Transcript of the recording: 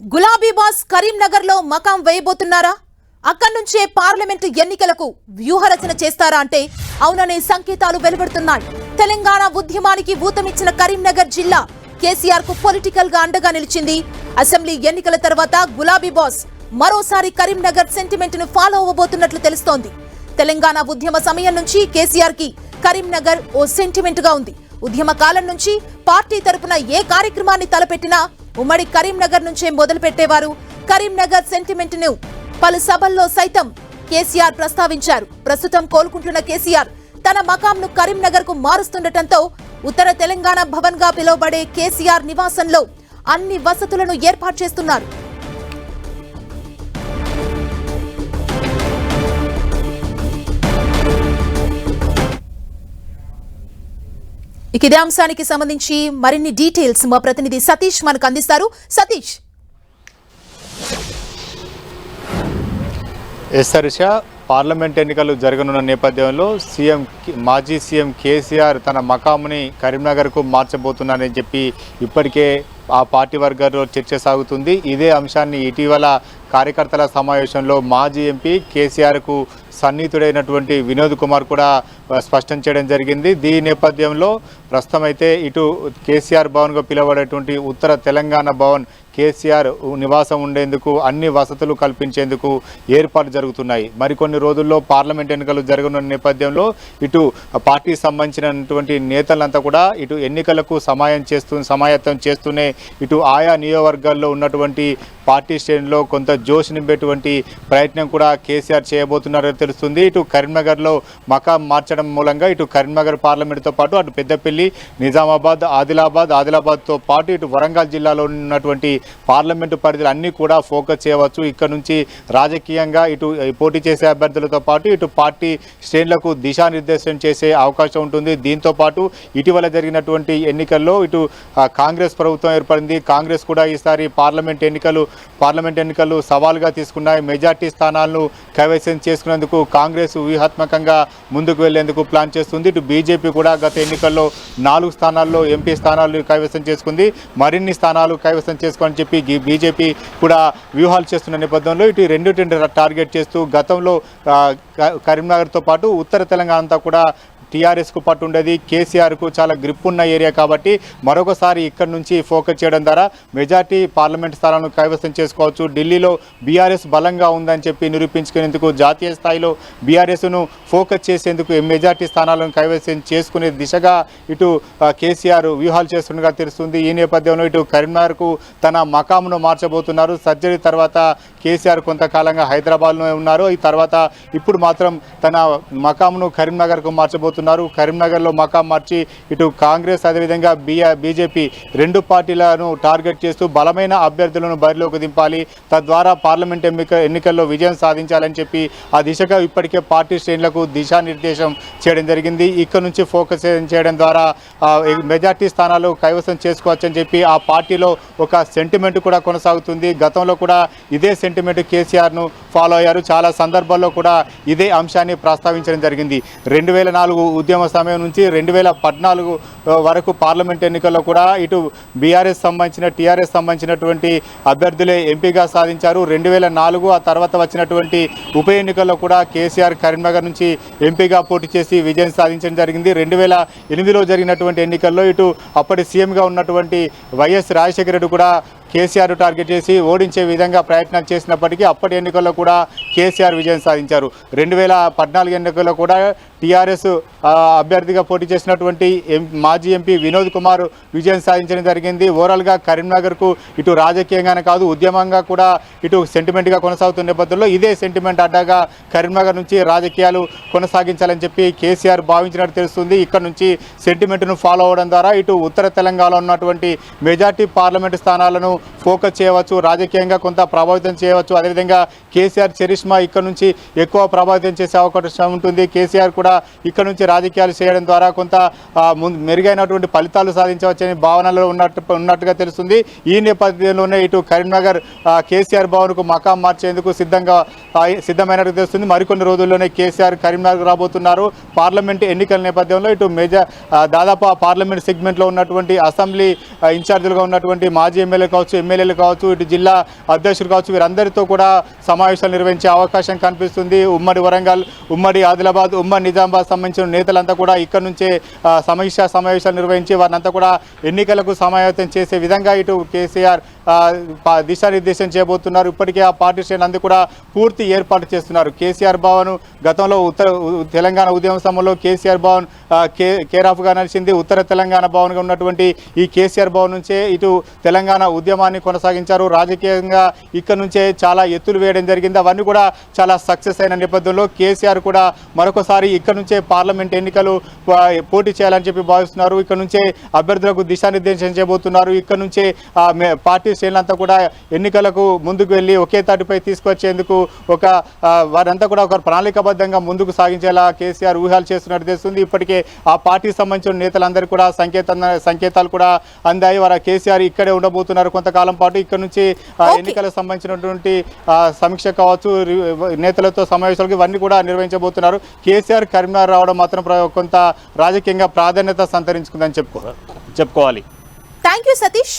గులాబీ బాస్ కరీంనగర్ లో మకాం వేయబోతున్నారా? అక్కడి నుంచే పార్లమెంటు ఎన్నికలకు వ్యూహరచన చేస్తారా అంటే అవుననే సంకేతాలు వెలువడుతున్నాయి. తెలంగాణ ఉద్యమానికి ఊతమిచ్చిన కరీంనగర్ జిల్లా కేసీఆర్ కు పొలిటికల్ గా అండగా నిలిచింది. అసెంబ్లీ ఎన్నికల తర్వాత గులాబీ బాస్ మరోసారి కరీంనగర్ సెంటిమెంట్ ను ఫాలో అవ్వబోతున్నట్లు తెలుస్తోంది. తెలంగాణ ఉద్యమ సమయం నుంచి కేసీఆర్ కి కరీంనగర్ ఓ సెంటిమెంట్ గా ఉంది. ఉద్యమ కాలం నుంచి పార్టీ తరపున ఏ కార్యక్రమాన్ని తలపెట్టినా ఉమ్మడి కరీంనగర్ నుంచే మొదలు పెట్టేవారు. కరీంనగర్ సెంటిమెంట్ ను పలు సభల్లో సైతం కేసీఆర్ ప్రస్తావించారు. ప్రస్తుతం కోలుకుంటున్న కేసీఆర్ తన మకాంను కరీంనగర్ కు మారుస్తుండటంతో ఉత్తర తెలంగాణ భవన్ గా పిలువబడే కేసీఆర్ నివాసంలో అన్ని వసతులను ఏర్పాటు చేస్తున్నారు. ఇదే అంశానికి సంబంధించి మరిన్ని డీటెయిల్స్ మా ప్రతినిధి సతీష్ మనకు అందిస్తారు. సతీష్. పార్లమెంట్ ఎన్నికలు జరగనున్న నేపథ్యంలో మాజీ సీఎం కేసీఆర్ తన మకాముని కరీంనగర్కు మార్చబోతున్నారని చెప్పి ఇప్పటికే ఆ పార్టీ వర్గాల్లో చర్చ సాగుతుంది. ఇదే అంశాన్ని ఇటీవల కార్యకర్తల సమావేశంలో మాజీ ఎంపీ కేసీఆర్కు సన్నిహితుడైనటువంటి వినోద్ కుమార్ కూడా స్పష్టం చేయడం జరిగింది. దీని నేపథ్యంలో ప్రస్తుతం అయితే ఇటు కేసీఆర్ భవన్గా పిలువబడేటువంటి ఉత్తర తెలంగాణ భవన్ కేసీఆర్ నివాసం ఉండేందుకు అన్ని వసతులు కల్పించేందుకు ఏర్పాట్లు జరుగుతున్నాయి. మరికొన్ని రోజుల్లో పార్లమెంట్ ఎన్నికలు జరగనున్న నేపథ్యంలో ఇటు పార్టీకి సంబంధించినటువంటి నేతలంతా కూడా ఇటు ఎన్నికలకు సమాయత్తం చేస్తూనే ఇటు ఆయా నియోజకవర్గాల్లో ఉన్నటువంటి పార్టీ శ్రేణిలో కొంత జోష్ నింపేటువంటి ప్రయత్నం కూడా కేసీఆర్ చేయబోతున్నారని తెలుస్తుంది. ఇటు కరీంనగర్లో మకాం మార్చడం మూలంగా ఇటు కరీంనగర్ పార్లమెంటుతో పాటు అటు పెద్దపల్లి, నిజామాబాద్, ఆదిలాబాద్తో పాటు ఇటు వరంగల్ జిల్లాలో ఉన్నటువంటి పార్లమెంటు పరిధులు అన్నీ కూడా ఫోకస్ చేయవచ్చు. ఇక్కడ నుంచి రాజకీయంగా ఇటు పోటీ చేసే అభ్యర్థులతో పాటు ఇటు పార్టీ శ్రేణులకు దిశానిర్దేశం చేసే అవకాశం ఉంటుంది. దీంతో పాటు ఇటీవల జరిగినటువంటి ఎన్నికల్లో ఇటు కాంగ్రెస్ ప్రభుత్వం ఏర్పడింది. కాంగ్రెస్ కూడా ఈసారి పార్లమెంట్ ఎన్నికలు సవాల్గా తీసుకున్నాయి. మెజార్టీ స్థానాలను కైవసం చేసుకునేందుకు కాంగ్రెస్ వ్యూహాత్మకంగా ముందుకు వెళ్లేందుకు ప్లాన్ చేస్తుంది. ఇటు బీజేపీ కూడా గత ఎన్నికల్లో 4 స్థానాల్లో ఎంపీ స్థానాలు కైవసం చేసుకుంది. మరిన్ని స్థానాలు కైవసం చేసుకోని చెప్పి బీజేపీ కూడా వ్యూహాలు చేస్తున్న నేపథ్యంలో ఇటు రెండింటిని టార్గెట్ చేస్తూ గతంలో కరీంనగర్తో పాటు ఉత్తర తెలంగాణ అంతా కూడా టీఆర్ఎస్కు పట్టు ఉండేది. కేసీఆర్కు చాలా గ్రిప్ ఉన్న ఏరియా కాబట్టి మరొకసారి ఇక్కడ నుంచి ఫోకస్ చేయడం ద్వారా మెజార్టీ పార్లమెంట్ స్థానాలను కైవసం చేసుకోవచ్చు. ఢిల్లీలో బీఆర్ఎస్ బలంగా ఉందని చెప్పి నిరూపించుకునేందుకు జాతీయ స్థాయిలో బీఆర్ఎస్ను ఫోకస్ చేసేందుకు మెజార్టీ స్థానాలను కైవసం చేసుకునే దిశగా ఇటు కేసీఆర్ వ్యూహాలు చేస్తున్నగా తెలుస్తుంది. ఈ నేపథ్యంలో ఇటు కరీంనగర్కు తన మకామును మార్చబోతున్నారు. సర్జరీ తర్వాత కేసీఆర్ కొంతకాలంగా హైదరాబాద్లో ఉన్నారు. ఈ తర్వాత ఇప్పుడు మాత్రం తన మకామును కరీంనగర్కు మార్చబోతున్నారు. కరీంనగర్లో మకాం మార్చి ఇటు కాంగ్రెస్ అదేవిధంగా బీజేపీ రెండు పార్టీలను టార్గెట్ చేస్తూ బలమైన అభ్యర్థులను బరిలోకి దింపాలి, తద్వారా పార్లమెంట్ ఎన్నికల్లో విజయం సాధించాలని చెప్పి ఆ దిశగా ఇప్పటికే పార్టీ శ్రేణులకు దిశానిర్దేశం చేయడం జరిగింది. ఇక్కడ నుంచి ఫోకస్ చేయడం ద్వారా మెజార్టీ స్థానాలు కైవసం చేసుకోవచ్చని చెప్పి ఆ పార్టీలో ఒక సెంటిమెంట్ కూడా కొనసాగుతుంది. గతంలో కూడా ఇదే సెంటిమెంట్ కేసీఆర్ను ఫాలో అయ్యారు. చాలా సందర్భాల్లో కూడా ఇదే అంశాన్ని ప్రస్తావించడం జరిగింది. 2004 ఉద్యమ సమయం నుంచి 2014 వరకు పార్లమెంట్ ఎన్నికల్లో కూడా ఇటు బీఆర్ఎస్ సంబంధించిన టీఆర్ఎస్ సంబంధించినటువంటి అభ్యర్థులే ఎంపీగా సాధించారు. 2004 ఆ తర్వాత వచ్చినటువంటి ఉప ఎన్నికల్లో కూడా కేసీఆర్ కరీంనగర్ నుంచి ఎంపీగా పోటీ చేసి విజయం సాధించడం జరిగింది. 2008లో జరిగినటువంటి ఎన్నికల్లో ఇటు అప్పటి సీఎంగా ఉన్నటువంటి వైఎస్ రాజశేఖర రెడ్డి కూడా కేసీఆర్ టార్గెట్ చేసి ఓడించే విధంగా ప్రయత్నాలు చేసినప్పటికీ అప్పటి ఎన్నికల్లో కూడా కేసీఆర్ విజయం సాధించారు. 2014 ఎన్నికల్లో కూడా టీఆర్ఎస్ అభ్యర్థిగా పోటీ చేసినటువంటి మాజీ ఎంపీ వినోద్ కుమార్ విజయం సాధించడం జరిగింది. ఓవరాల్గా కరీంనగర్కు ఇటు రాజకీయంగానే కాదు ఉద్యమంగా కూడా ఇటు సెంటిమెంట్గా కొనసాగుతున్న నేపథ్యంలో ఇదే సెంటిమెంట్ అడ్డాగా కరీంనగర్ నుంచి రాజకీయాలు కొనసాగించాలని చెప్పి కేసీఆర్ భావించినట్టు తెలుస్తుంది. ఇక్కడ నుంచి సెంటిమెంట్ను ఫాలో అవడం ద్వారా ఇటు ఉత్తర తెలంగాణలో ఉన్నటువంటి మెజార్టీ పార్లమెంటు స్థానాలను ఫోకస్ చేయవచ్చు, రాజకీయంగా కొంత ప్రభావితం చేయవచ్చు. అదేవిధంగా కేసీఆర్ చరిష్మా ఇక్కడ నుంచి ఎక్కువ ప్రభావితం చేసే అవకాశం ఉంటుంది. కేసీఆర్ కూడా ఇక్కడ నుంచి రాజకీయాలు చేయడం ద్వారా కొంత మెరుగైనటువంటి ఫలితాలు సాధించవచ్చని భావనలో ఉన్నట్టుగా తెలుస్తుంది. ఈ నేపథ్యంలోనే ఇటు కరీంనగర్ కేసీఆర్ భవన్కు మకాం మార్చేందుకు సిద్ధమైనట్టు తెలుస్తుంది. మరికొన్ని రోజుల్లోనే కేసీఆర్ కరీంనగర్ రాబోతున్నారు. పార్లమెంట్ ఎన్నికల నేపథ్యంలో ఇటు దాదాపు పార్లమెంట్ సెగ్మెంట్లో ఉన్నటువంటి అసెంబ్లీ ఇన్ఛార్జీలుగా ఉన్నటువంటి మాజీ ఎమ్మెల్యే కావచ్చు, కావచ్చు, ఎమ్మెల్యేలు కావచ్చు, ఇటు జిల్లా అధ్యక్షులు కావచ్చు, వీరందరితో కూడా సమావేశాలు నిర్వహించే అవకాశం కనిపిస్తుంది. ఉమ్మడి వరంగల్, ఉమ్మడి ఆదిలాబాద్, ఉమ్మడి నిజామాబాద్ సంబంధించిన నేతలంతా కూడా ఇక్కడ నుంచే సమీక్షా సమావేశాలు నిర్వహించి వారినంతా కూడా ఎన్నికలకు సమాయత్తం చేసే విధంగా ఇటు కేసీఆర్ దిశానిర్దేశం చేయబోతున్నారు. ఇప్పటికే ఆ పార్టీ శ్రేణులందరూ కూడా పూర్తి ఏర్పాటు చేస్తున్నారు. కేసీఆర్ భవన్ గతంలో తెలంగాణ ఉద్యమ సమయంలో కేసీఆర్ భవన్ కేరాఫ్గా నడిచింది. ఉత్తర తెలంగాణ భవన్గా ఉన్నటువంటి ఈ కేసీఆర్ భవన్ నుంచే ఇటు తెలంగాణ ఉద్యమాన్ని కొనసాగించారు. రాజకీయంగా ఇక్కడ నుంచే చాలా ఎత్తులు వేయడం జరిగింది. అవన్నీ కూడా చాలా సక్సెస్ అయిన నేపథ్యంలో కేసీఆర్ కూడా మరొకసారి ఇక్కడ నుంచే పార్లమెంట్ ఎన్నికలు పోటీ చేయాలని చెప్పి భావిస్తున్నారు. ఇక్కడ నుంచే అభ్యర్థులకు దిశానిర్దేశం చేయబోతున్నారు. ఇక్కడ నుంచే పార్టీ శ్రేణులంతా కూడా ఎన్నికలకు ముందుకు వెళ్ళి ఒకే తాటిపై తీసుకొచ్చేందుకు వారంతా కూడా ఒక ప్రణాళికాబద్ధంగా ముందుకు సాగించేలా కేసీఆర్ ఊహలు చేస్తున్నట్టు తెలుస్తుంది. ఇప్పటికే ఆ పార్టీకి సంబంధించిన నేతలందరూ కూడా సంకేతాలు కూడా అందాయి. వారు కేసీఆర్ ఇక్కడే ఉండబోతున్నారు కొంతకాలం పాటు. ఇక్కడ నుంచి ఎన్నికలకు సంబంధించినటువంటి సమీక్ష కావచ్చు, నేతలతో సమావేశాలకు ఇవన్నీ కూడా నిర్వహించబోతున్నారు. కేసీఆర్ కరీంనగర్ రావడం మాత్రం కొంత రాజకీయంగా ప్రాధాన్యత సంతరించుకుందని చెప్పుకోవాలి. Thank you Satish.